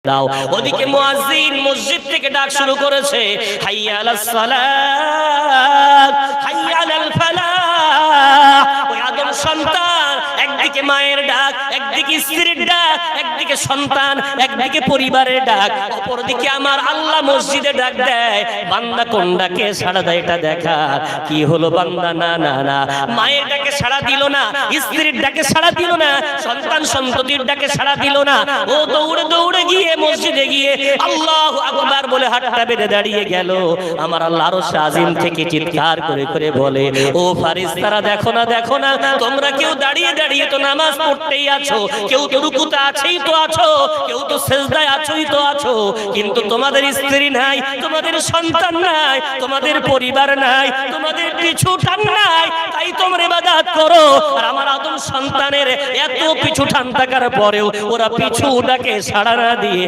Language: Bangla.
দাও। ওদিকে মুয়াজ্জিন মসজিদ থেকে ডাক শুরু করেছে, হাইয়া আলাস সালাত, হাইয়া আলাল ফালাহ। ওই আদম সন্তান, একদিকে মায়ের ডাক, একদিকে স্ত্রীর ডাক, একদিকে সন্তান, একদিকে পরিবারের ডাক, অপরদিকে আমার আল্লাহ মসজিদে ডাক দেয়। বান্দা কোন ডাকে সাড়া দেয় এটা দেখা। কি হলো বান্দা? না না না, মায়ের ডাকে সাড়া দিল না, স্ত্রীর ডাকে সাড়া দিল না, সন্তান সন্ততির ডাকে সাড়া দিল না। ও দৌড়ে দৌড়ে গিয়ে মসজিদে গিয়ে আল্লাহু আকবার বলে হাতটা বেঁধে দাঁড়িয়ে গেল। আমার আল্লাহ আরশ আজিম থেকে চিৎকার করে করে বলে, ও ফারিস্তারা দেখো না, দেখো না, তোমরা কেউ দাঁড়িয়ে দাঁড়িয়ে তো নামাজ পড়তেই আছো, কেউ তো রুকুতে আছেই তো আছো, কেউ তো সিজদায় আছোই তো আছো, কিন্তু তোমাদের স্ত্রী নাই, তোমাদের সন্তান নাই, তোমাদের পরিবার নাই, তোমাদের পিছু টান নাই, তাই তোমরা ইবাদত করো। আর আমার আদম সন্তানের এত পিছু টান থাকার পরেও ওরা পিছু ডাকে সাড়া না দিয়ে